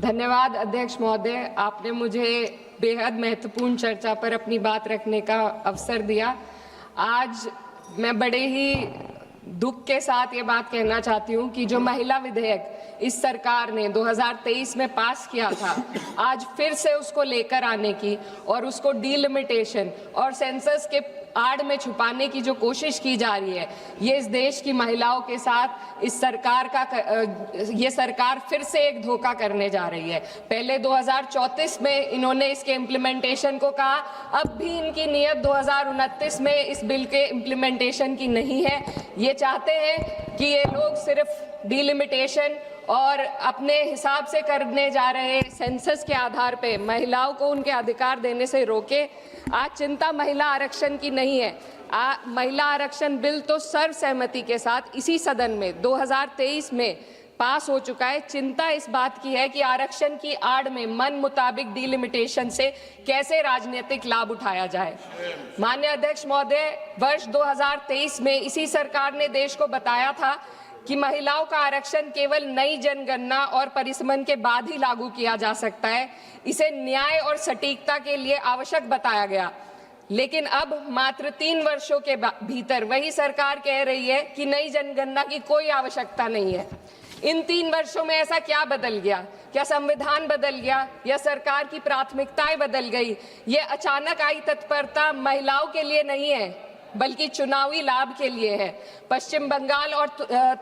धन्यवाद अध्यक्ष महोदय, आपने मुझे बेहद महत्वपूर्ण चर्चा पर अपनी बात रखने का अवसर दिया। आज मैं बड़े ही दुख के साथ ये बात कहना चाहती हूँ कि जो महिला विधेयक इस सरकार ने 2023 में पास किया था, आज फिर से उसको लेकर आने की और उसको डीलिमिटेशन और सेंसस के आड़ में छुपाने की जो कोशिश की जा रही है, ये इस देश की महिलाओं के साथ ये सरकार फिर से एक धोखा करने जा रही है। पहले 2034 में इन्होंने इसके इम्प्लीमेंटेशन को कहा, अब भी इनकी नीयत 2029 में इस बिल के इम्प्लीमेंटेशन की नहीं है। ये चाहते हैं कि ये लोग सिर्फ डीलिमिटेशन और अपने हिसाब से करने जा रहे सेंसस के आधार पे महिलाओं को उनके अधिकार देने से रोके। आज चिंता महिला आरक्षण की नहीं है। महिला आरक्षण बिल तो सर्वसहमति के साथ इसी सदन में 2023 में पास हो चुका है। चिंता इस बात की है कि आरक्षण की आड़ में मन मुताबिक डीलिमिटेशन से कैसे राजनीतिक लाभ उठाया जाए। माननीय अध्यक्ष महोदय, वर्ष 2023 में इसी सरकार ने देश को बताया था कि महिलाओं का आरक्षण केवल नई जनगणना और परिसीमन के बाद ही लागू किया जा सकता है। इसे न्याय और सटीकता के लिए आवश्यक बताया गया, लेकिन अब मात्र 3 वर्षों के भीतर वही सरकार कह रही है कि नई जनगणना की कोई आवश्यकता नहीं है। इन 3 वर्षों में ऐसा क्या बदल गया? क्या संविधान बदल गया या सरकार की प्राथमिकताएं बदल गई? ये अचानक आई तत्परता महिलाओं के लिए नहीं है, बल्कि चुनावी लाभ के लिए है। पश्चिम बंगाल और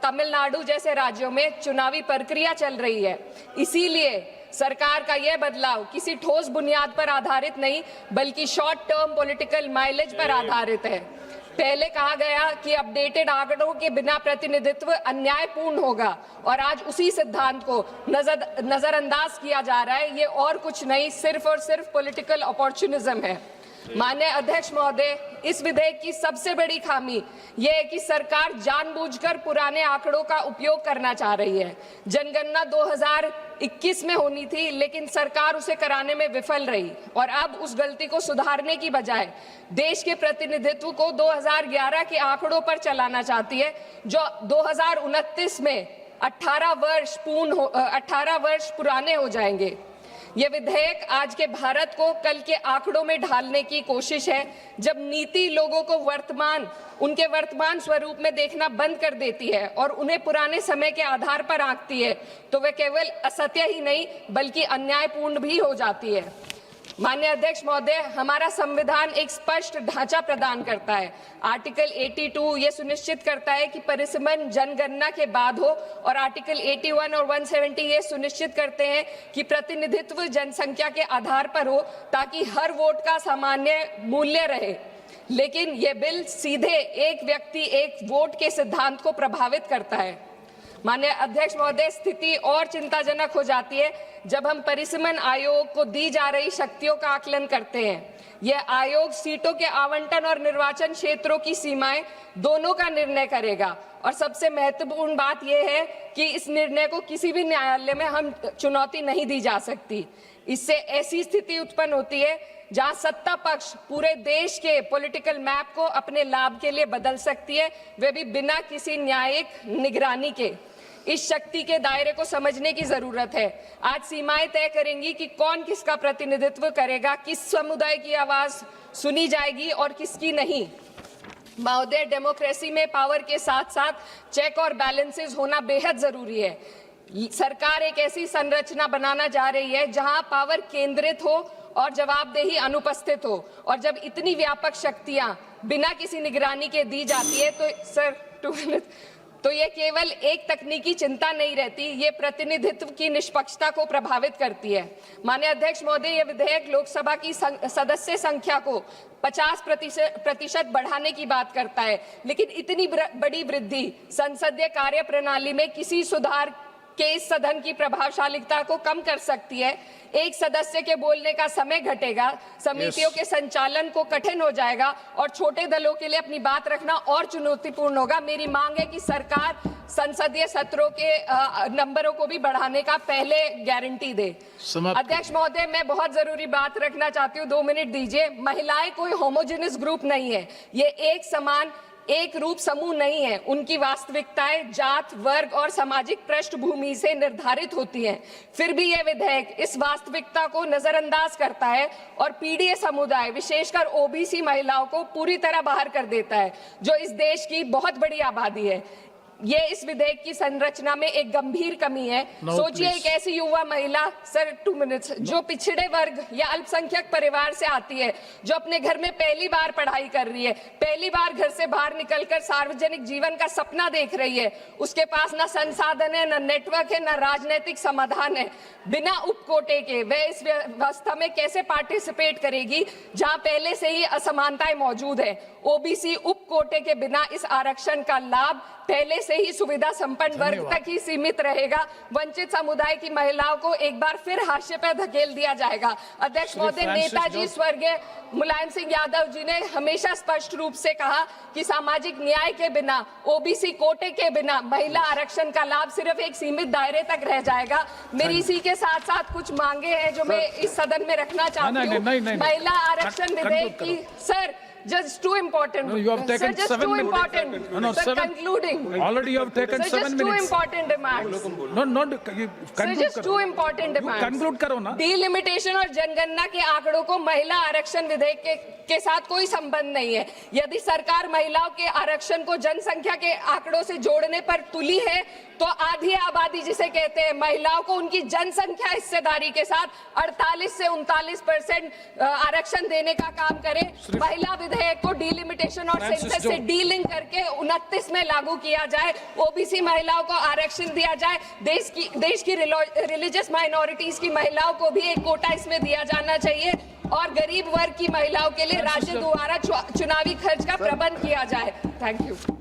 तमिलनाडु जैसे राज्यों में चुनावी प्रक्रिया चल रही है, इसीलिए सरकार का यह बदलाव किसी ठोस बुनियाद पर आधारित नहीं, बल्कि शॉर्ट टर्म पॉलिटिकल माइलेज पर आधारित है। पहले कहा गया कि अपडेटेड आंकड़ों के बिना प्रतिनिधित्व अन्यायपूर्ण होगा, और आज उसी सिद्धांत को नजरअंदाज किया जा रहा है। ये और कुछ नहीं, सिर्फ और सिर्फ पॉलिटिकल अपॉर्चुनिज्म है। माननीय अध्यक्ष महोदय, इस विधेयक की सबसे बड़ी खामी यह है कि सरकार जानबूझकर पुराने आंकड़ों का उपयोग करना चाह रही है। जनगणना 2021 में होनी थी, लेकिन सरकार उसे कराने में विफल रही, और अब उस गलती को सुधारने की बजाय देश के प्रतिनिधित्व को 2011 के आंकड़ों पर चलाना चाहती है, जो 2029 में 18 वर्ष पुराने हो जाएंगे। यह विधेयक आज के भारत को कल के आंकड़ों में ढालने की कोशिश है। जब नीति लोगों को उनके वर्तमान स्वरूप में देखना बंद कर देती है और उन्हें पुराने समय के आधार पर आंकती है, तो वह केवल असत्य ही नहीं बल्कि अन्यायपूर्ण भी हो जाती है। माननीय अध्यक्ष महोदय, हमारा संविधान एक स्पष्ट ढांचा प्रदान करता है। आर्टिकल 82 ये सुनिश्चित करता है कि परिसीमन जनगणना के बाद हो, और आर्टिकल 81 और 170 ये सुनिश्चित करते हैं कि प्रतिनिधित्व जनसंख्या के आधार पर हो, ताकि हर वोट का सामान्य मूल्य रहे। लेकिन ये बिल सीधे एक व्यक्ति एक वोट के सिद्धांत को प्रभावित करता है। माननीय अध्यक्ष महोदय, स्थिति और चिंताजनक हो जाती है जब हम परिसीमन आयोग को दी जा रही शक्तियों का आकलन करते हैं। यह आयोग सीटों के आवंटन और निर्वाचन क्षेत्रों की सीमाएं दोनों का निर्णय करेगा, और सबसे महत्वपूर्ण बात यह है कि इस निर्णय को किसी भी न्यायालय में हम चुनौती नहीं दी जा सकती। इससे ऐसी स्थिति उत्पन्न होती है जहां सत्ता पक्ष पूरे देश के पॉलिटिकल मैप को अपने लाभ के लिए बदल सकती है, वे भी बिना किसी न्यायिक निगरानी के। इस शक्ति के दायरे को समझने की जरूरत है। आज सीमाएं तय करेंगी कि कौन किसका प्रतिनिधित्व करेगा, किस समुदाय की आवाज सुनी जाएगी और किसकी नहीं। महोदय, डेमोक्रेसी में पावर के साथ साथ चेक और बैलेंसेस होना बेहद जरूरी है। सरकार एक ऐसी संरचना बनाना जा रही है जहां पावर केंद्रित हो और जवाबदेही अनुपस्थित हो, और जब इतनी व्यापक शक्तियां बिना किसी निगरानी के दी जाती है तो ये केवल एक तकनीकी चिंता नहीं रहती, ये प्रतिनिधित्व की निष्पक्षता को प्रभावित करती है। माननीय अध्यक्ष महोदय, ये विधेयक लोकसभा की सदस्य संख्या को 50% बढ़ाने की बात करता है, लेकिन इतनी बड़ी वृद्धि संसदीय कार्य प्रणाली में किसी सुधार के इस सदन की प्रभावशालीता को कम कर सकती है। एक सदस्य के बोलने का समय घटेगा, समितियों के संचालन को कठिन हो जाएगा, और छोटे दलों के लिए अपनी बात रखना और चुनौतीपूर्ण होगा। मेरी मांग है कि सरकार संसदीय सत्रों के नंबरों को भी बढ़ाने का पहले गारंटी दे। अध्यक्ष महोदय, मैं बहुत जरूरी बात रखना चाहती हूँ, 2 मिनट दीजिए। महिलाएं कोई होमोजेनियस ग्रुप नहीं है, ये एक समान एक रूप समूह नहीं है। उनकी वास्तविकताएं जात, वर्ग और सामाजिक पृष्ठभूमि से निर्धारित होती हैं। फिर भी यह विधेयक इस वास्तविकता को नजरअंदाज करता है और पीडीए समुदाय, विशेषकर ओबीसी महिलाओं को पूरी तरह बाहर कर देता है, जो इस देश की बहुत बड़ी आबादी है। ये इस विधेयक की संरचना में एक गंभीर कमी है। सोचिए एक ऐसी युवा महिला, सर 2 मिनट्स, जो पिछड़े वर्ग या अल्पसंख्यक परिवार से आती है, जो अपने घर में पहली बार पढ़ाई कर रही है, पहली बार घर से बाहर निकलकर सार्वजनिक जीवन का सपना देख रही है। उसके पास ना संसाधन है, ना नेटवर्क है, ना राजनीतिक समाधान है। बिना उपकोटे के वह इस व्यवस्था में कैसे पार्टिसिपेट करेगी जहां पहले से ही असमानताएं मौजूद है। ओबीसी उपकोटे के बिना इस आरक्षण का लाभ पहले से ही सुविधा संपन्न वर्ग तक ही सीमित रहेगा। वंचित समुदाय की महिलाओं को एक बार फिर हाशिए पर धकेल दिया जाएगा। अध्यक्ष महोदय, नेताजी स्वर्गीय मुलायम सिंह यादव जी ने हमेशा स्पष्ट रूप से कहा कि सामाजिक न्याय के बिना, ओबीसी कोटे के बिना महिला आरक्षण का लाभ सिर्फ एक सीमित दायरे तक रह जाएगा। मेरी इसी के साथ साथ कुछ मांगे हैं जो मैं इस सदन में रखना चाहती हूँ। महिला आरक्षण विधेयक की, sir, just too important. No, you have taken sir, just 7 too minutes. important. No, sir, 7. concluding. Already you have taken Sir, 7 just minutes. too important demands. No, not you Sir, conclude just करो. too important You demands. conclude करो ना. Delimitation और जनगणना के आंकड़ों को महिला आरक्षण विधेयक के साथ कोई संबंध नहीं है। यदि सरकार महिलाओं के आरक्षण को जनसंख्या के आंकड़ों से जोड़ने पर तुली है, तो आधी आबादी जिसे कहते हैं, महिलाओं को उनकी जनसंख्या हिस्सेदारी के साथ 48 से 39% आरक्षण देने का काम करे। महिला विधेयक को डिलिमिटेशन और सेंसस से डीलिंक करके 29 में लागू किया जाए। ओबीसी महिलाओं को आरक्षण दिया जाए। देश की रिलीजियस माइनॉरिटीज की महिलाओं को भी एक कोटा इसमें दिया जाना चाहिए और गरीब वर्ग की महिलाओं के लिए राज्य द्वारा चुनावी खर्च का प्रबंध किया जाए। Thank you.